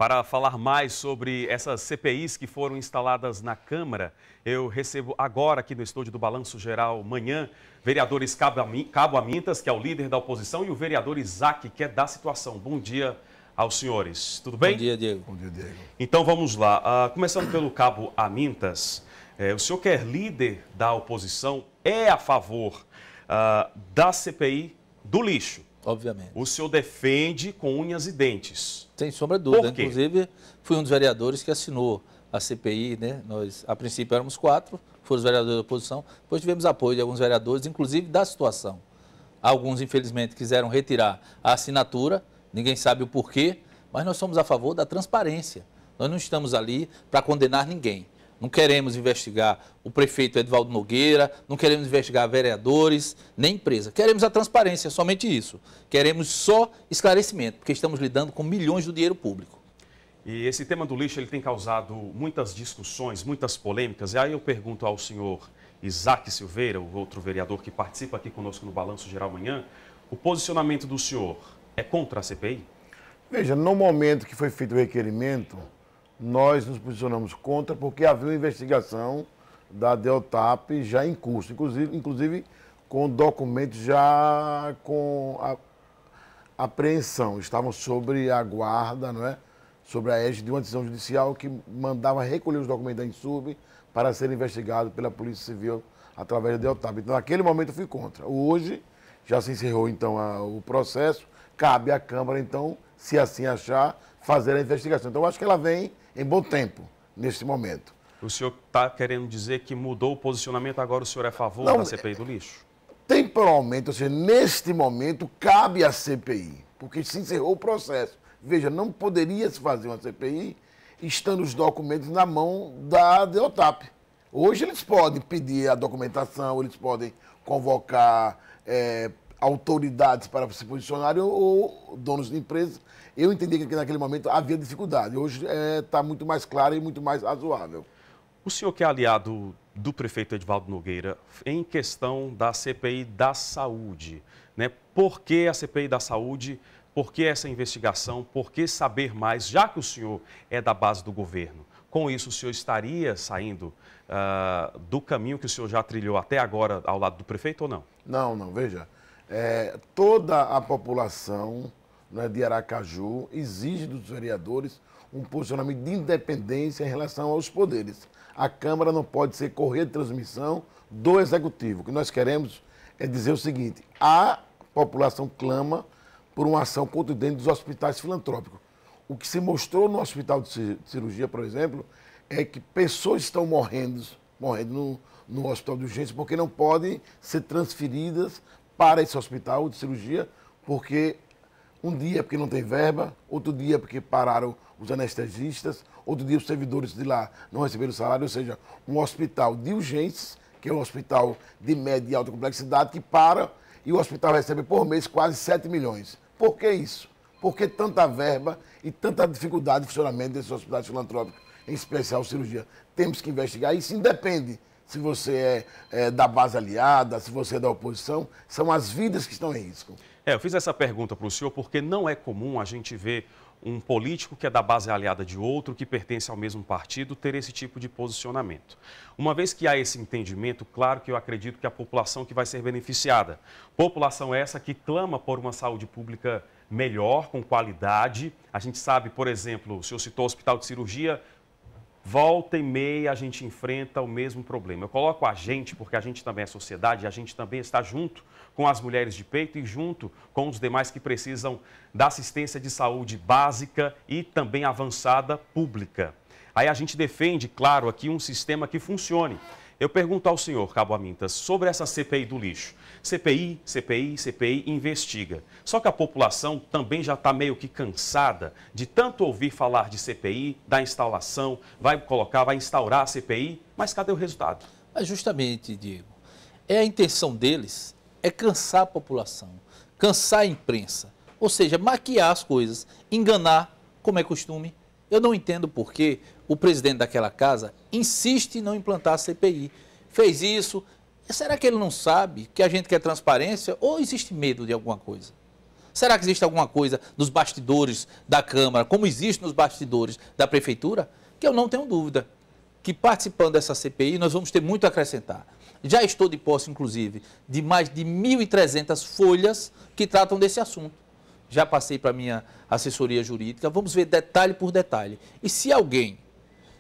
Para falar mais sobre essas CPIs que foram instaladas na Câmara, eu recebo agora aqui no estúdio do Balanço Geral Manhã, vereadores Cabo Amintas, que é o líder da oposição, e o vereador Isaac, que é da situação. Bom dia aos senhores. Tudo bem? Bom dia, Diego. Bom dia, Diego. Então vamos lá. Começando pelo Cabo Amintas, o senhor que é líder da oposição é a favor da CPI do lixo. Obviamente. O senhor defende com unhas e dentes. Sem sombra de dúvida. Por quê? Inclusive, fui um dos vereadores que assinou a CPI, né? Nós, a princípio, éramos 4, foram os vereadores da oposição, depois tivemos apoio de alguns vereadores, inclusive da situação. Alguns, infelizmente, quiseram retirar a assinatura, ninguém sabe o porquê, mas nós somos a favor da transparência. Nós não estamos ali para condenar ninguém. Não queremos investigar o prefeito Edvaldo Nogueira, não queremos investigar vereadores, nem empresa. Queremos a transparência, somente isso. Queremos só esclarecimento, porque estamos lidando com milhões do dinheiro público. E esse tema do lixo ele tem causado muitas discussões, muitas polêmicas. E aí eu pergunto ao senhor Isaac Silveira, o outro vereador que participa aqui conosco no Balanço Geral Manhã, o posicionamento do senhor é contra a CPI? Veja, no momento que foi feito o requerimento, nós nos posicionamos contra porque havia uma investigação da Deltap já em curso, inclusive com documentos já com apreensão. Estavam sobre a guarda, não é? Sobre a égide de uma decisão judicial que mandava recolher os documentos da Insub para serem investigados pela Polícia Civil através da Deltap. Então, naquele momento eu fui contra. Hoje já se encerrou então o processo, cabe à Câmara então, se assim achar, fazer a investigação. Então, eu acho que ela vem em bom tempo, neste momento. O senhor está querendo dizer que mudou o posicionamento, agora o senhor é a favor da CPI do lixo? Temporalmente, ou seja, neste momento, cabe à CPI, porque se encerrou o processo. Veja, não poderia se fazer uma CPI estando os documentos na mão da Deltap. Hoje eles podem pedir a documentação, eles podem convocar autoridades para se posicionarem ou donos de empresas. Eu entendi que naquele momento havia dificuldade. Hoje está muito mais claro e muito mais razoável. O senhor que é aliado do prefeito Edvaldo Nogueira, em questão da CPI da saúde, né? Por que a CPI da saúde? Por que essa investigação? Por que saber mais, já que o senhor é da base do governo? Com isso, o senhor estaria saindo do caminho que o senhor já trilhou até agora ao lado do prefeito ou não? Não, veja. Toda a população, né, de Aracaju exige dos vereadores um posicionamento de independência em relação aos poderes. A Câmara não pode ser correia de transmissão do Executivo. O que nós queremos é dizer o seguinte: a população clama por uma ação contundente dos hospitais filantrópicos. O que se mostrou no hospital de cirurgia, por exemplo, é que pessoas estão morrendo no hospital de urgência porque não podem ser transferidas para esse hospital de cirurgia, porque um dia porque não tem verba, outro dia porque pararam os anestesistas, outro dia os servidores de lá não receberam salário, ou seja, um hospital de urgências, que é um hospital de média e alta complexidade, que para e o hospital recebe por mês quase 7 milhões. Por que isso? Por que tanta verba e tanta dificuldade de funcionamento desses hospitais filantrópicos, em especial cirurgia? Temos que investigar. Isso independe se você é da base aliada, se você é da oposição, são as vidas que estão em risco. Eu fiz essa pergunta para o senhor porque não é comum a gente ver um político que é da base aliada de outro, que pertence ao mesmo partido, ter esse tipo de posicionamento. Uma vez que há esse entendimento, claro que eu acredito que a população que vai ser beneficiada. População essa que clama por uma saúde pública melhor, com qualidade. A gente sabe, por exemplo, o senhor citou o hospital de cirurgia, volta e meia a gente enfrenta o mesmo problema. Eu coloco a gente porque a gente também é sociedade, a gente também está junto com as mulheres de peito e junto com os demais que precisam da assistência de saúde básica e também avançada pública. Aí a gente defende, claro, aqui um sistema que funcione. Eu pergunto ao senhor, Cabo Amintas, sobre essa CPI do lixo. CPI investiga. Só que a população também já está meio que cansada de tanto ouvir falar de CPI, da instalação, vai instaurar a CPI, mas cadê o resultado? Mas justamente, Diego, a intenção deles é cansar a população, cansar a imprensa, ou seja, maquiar as coisas, enganar, como é costume. Eu não entendo por que o presidente daquela casa insiste em não implantar a CPI. Fez isso. Será que ele não sabe que a gente quer transparência ou existe medo de alguma coisa? Será que existe alguma coisa nos bastidores da Câmara, como existe nos bastidores da Prefeitura? Que eu não tenho dúvida que participando dessa CPI nós vamos ter muito a acrescentar. Já estou de posse, inclusive, de mais de 1.300 folhas que tratam desse assunto. Já passei para a minha assessoria jurídica, vamos ver detalhe por detalhe. E se alguém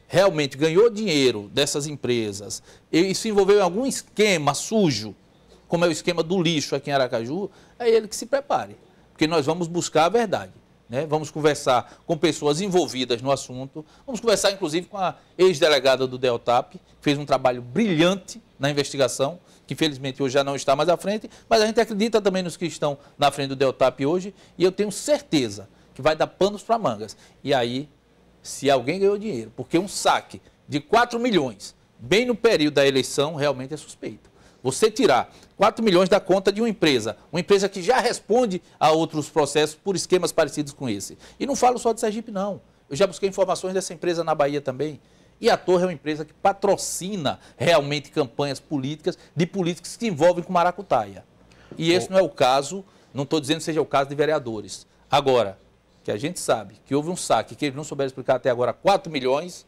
realmente ganhou dinheiro dessas empresas e se envolveu em algum esquema sujo, como é o esquema do lixo aqui em Aracaju, é ele que se prepare, porque nós vamos buscar a verdade. Né? Vamos conversar com pessoas envolvidas no assunto, vamos conversar inclusive com a ex-delegada do Deltap, que fez um trabalho brilhante na investigação, que infelizmente hoje já não está mais à frente, mas a gente acredita também nos que estão na frente do Deltap hoje, e eu tenho certeza que vai dar panos para mangas. E aí, se alguém ganhou dinheiro, porque um saque de 4 milhões, bem no período da eleição, realmente é suspeito. Você tirar 4 milhões da conta de uma empresa que já responde a outros processos por esquemas parecidos com esse. E não falo só de Sergipe, não. Eu já busquei informações dessa empresa na Bahia também. E a Torre é uma empresa que patrocina realmente campanhas políticas de políticos que se envolvem com maracutaia. E esse não é o caso, não estou dizendo que seja o caso de vereadores. Agora, que a gente sabe que houve um saque que eles não souberam explicar até agora 4 milhões,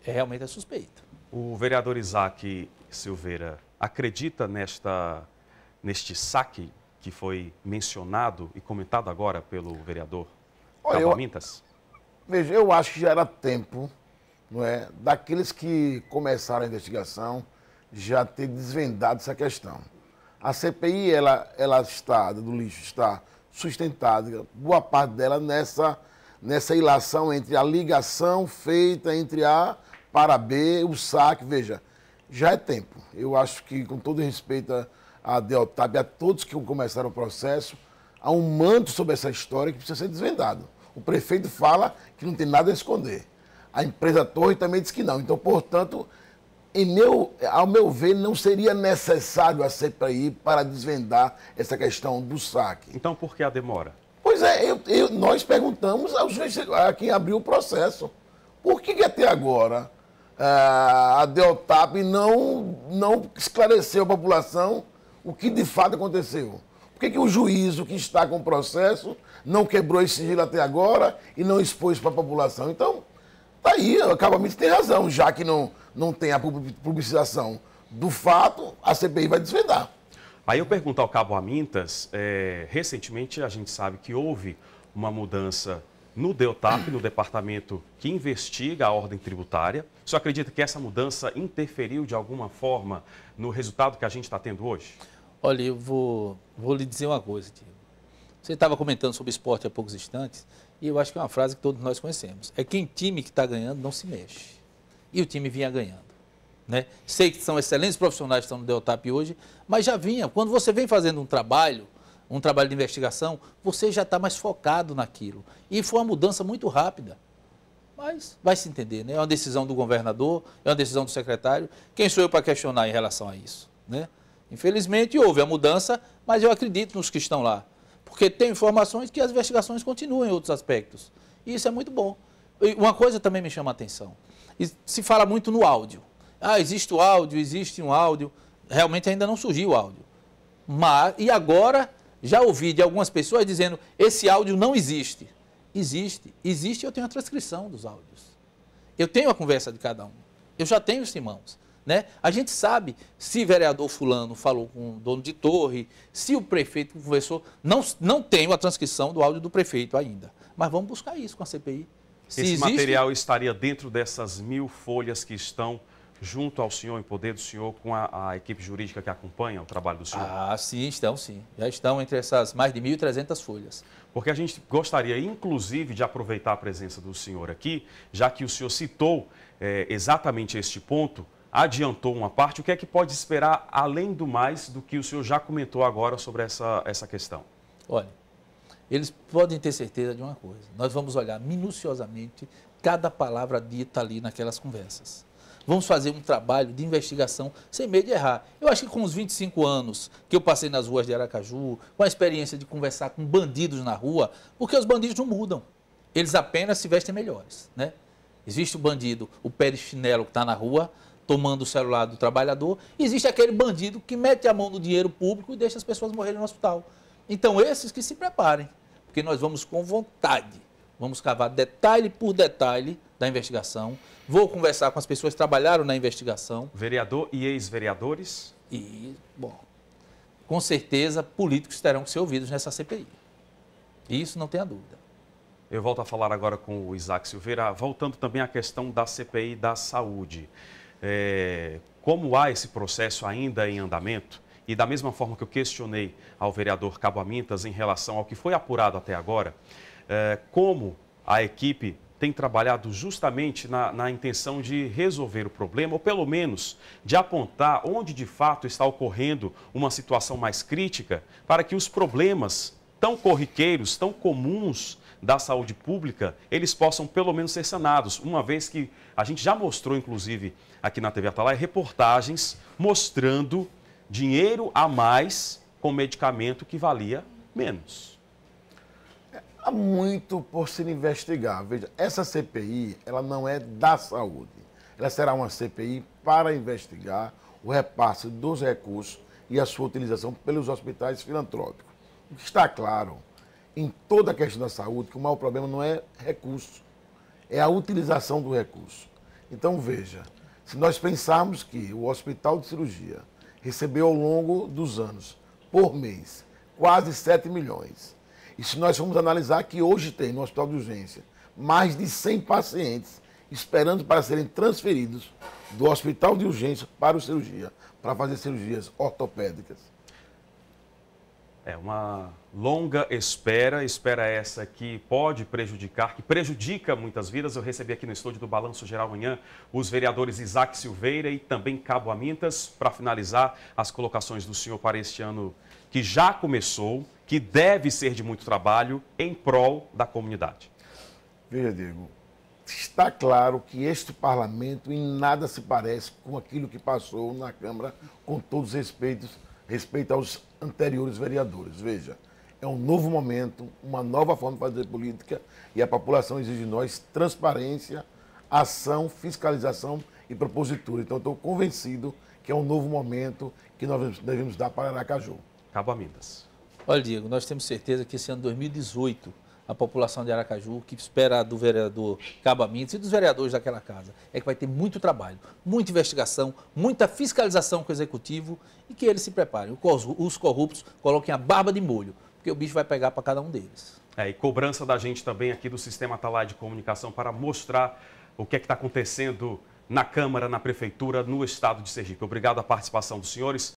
realmente é suspeito. O vereador Isaac Silveira acredita neste saque que foi mencionado e comentado agora pelo vereador Cabo Amintas? Veja, eu acho que já era tempo, não é, daqueles que começaram a investigação já ter desvendado essa questão. A CPI, ela está, do lixo, está sustentada, boa parte dela nessa ilação entre a ligação feita entre A para B, o saque, veja, já é tempo. Eu acho que, com todo respeito a Deltap e a todos que começaram o processo, há um manto sobre essa história que precisa ser desvendado. O prefeito fala que não tem nada a esconder. A empresa Torre também diz que não. Então, portanto, ao meu ver, não seria necessário a CPI para desvendar essa questão do saque. Então, por que a demora? Pois é, nós perguntamos a quem abriu o processo. Por que até agora a Deltap não esclareceu a população o que de fato aconteceu? Por que o juízo que está com o processo não quebrou esse sigilo até agora e não expôs para a população? Então, tá aí, o Cabo Amintas tem razão, já que não tem a publicização do fato, a CPI vai desvendar. Aí eu pergunto ao Cabo Amintas, recentemente a gente sabe que houve uma mudança no Deltap, no departamento que investiga a ordem tributária. O senhor acredita que essa mudança interferiu de alguma forma no resultado que a gente está tendo hoje? Olha, eu vou lhe dizer uma coisa, Diego. Você estava comentando sobre esporte há poucos instantes, e eu acho que é uma frase que todos nós conhecemos. É que em time que está ganhando não se mexe. E o time vinha ganhando. Né? Sei que são excelentes profissionais que estão no Deltap hoje, mas já vinha. Quando você vem fazendo um trabalho de investigação, você já está mais focado naquilo. E foi uma mudança muito rápida. Mas vai se entender, né? É uma decisão do governador, é uma decisão do secretário. Quem sou eu para questionar em relação a isso? Né? Infelizmente houve a mudança, mas eu acredito nos que estão lá. Porque tem informações que as investigações continuam em outros aspectos. E isso é muito bom. E uma coisa também me chama a atenção. Se fala muito no áudio. Existe o áudio, existe um áudio. Realmente ainda não surgiu o áudio. E agora já ouvi de algumas pessoas dizendo esse áudio não existe. Existe. Existe, eu tenho a transcrição dos áudios. Eu tenho a conversa de cada um. Eu já tenho isso em mãos. Né? A gente sabe se vereador fulano falou com o dono de torre, se o prefeito conversou. Não tenho a transcrição do áudio do prefeito ainda. Mas vamos buscar isso com a CPI. Esse material estaria dentro dessas 1.000 folhas que estão junto ao senhor, em poder do senhor, com a equipe jurídica que acompanha o trabalho do senhor? Sim, estão sim. Já estão entre essas mais de 1.300 folhas. Porque a gente gostaria, inclusive, de aproveitar a presença do senhor aqui, já que o senhor citou exatamente este ponto, adiantou uma parte, o que é que pode esperar, além do mais, do que o senhor já comentou agora sobre essa questão? Olha, eles podem ter certeza de uma coisa. Nós vamos olhar minuciosamente cada palavra dita ali naquelas conversas. Vamos fazer um trabalho de investigação sem medo de errar. Eu acho que com os 25 anos que eu passei nas ruas de Aracaju, com a experiência de conversar com bandidos na rua, porque os bandidos não mudam. Eles apenas se vestem melhores, né? Existe o bandido, o pé de chinelo que está na rua, tomando o celular do trabalhador. Existe aquele bandido que mete a mão no dinheiro público e deixa as pessoas morrerem no hospital. Então, esses que se preparem, porque nós vamos com vontade, vamos cavar detalhe por detalhe da investigação, vou conversar com as pessoas que trabalharam na investigação. Vereador e ex-vereadores? E, bom, com certeza, políticos terão que ser ouvidos nessa CPI. Isso não tenha dúvida. Eu volto a falar agora com o Isaac Silveira, voltando também à questão da CPI da saúde. Como há esse processo ainda em andamento, e da mesma forma que eu questionei ao vereador Cabo Amintas em relação ao que foi apurado até agora, como a equipe tem trabalhado justamente na intenção de resolver o problema, ou pelo menos de apontar onde de fato está ocorrendo uma situação mais crítica, para que os problemas tão corriqueiros, tão comuns da saúde pública, eles possam pelo menos ser sanados, uma vez que a gente já mostrou, inclusive, aqui na TV Atalaia, reportagens mostrando dinheiro a mais com medicamento que valia menos. Há muito por se investigar. Veja, essa CPI, ela não é da saúde. Ela será uma CPI para investigar o repasse dos recursos e a sua utilização pelos hospitais filantrópicos. O que está claro em toda a questão da saúde, que o maior problema não é recurso, é a utilização do recurso. Então, veja, se nós pensarmos que o hospital de cirurgia recebeu ao longo dos anos, por mês, quase 7 milhões, e se nós formos analisar que hoje tem no hospital de urgência mais de 100 pacientes esperando para serem transferidos do hospital de urgência para o cirurgia, para fazer cirurgias ortopédicas. É uma longa espera essa que pode prejudicar, que prejudica muitas vidas. Eu recebi aqui no estúdio do Balanço Geral amanhã os vereadores Isaac Silveira e também Cabo Amintas, para finalizar as colocações do senhor para este ano que já começou, que deve ser de muito trabalho em prol da comunidade. Veja, Diego, está claro que este parlamento em nada se parece com aquilo que passou na Câmara, com todos os respeito aos anteriores vereadores. Veja, é um novo momento, uma nova forma de fazer política e a população exige de nós transparência, ação, fiscalização e propositura. Então, estou convencido que é um novo momento que nós devemos dar para Aracaju. Cabo Amintas. Olha, Diego, nós temos certeza que esse ano 2018, a população de Aracaju, que espera do vereador Cabo Amintas e dos vereadores daquela casa, é que vai ter muito trabalho, muita investigação, muita fiscalização com o executivo e que eles se preparem. Os corruptos coloquem a barba de molho, porque o bicho vai pegar para cada um deles. E cobrança da gente também aqui do Sistema Atalaia de Comunicação para mostrar o que é que está acontecendo na Câmara, na Prefeitura, no Estado de Sergipe. Obrigado à participação dos senhores.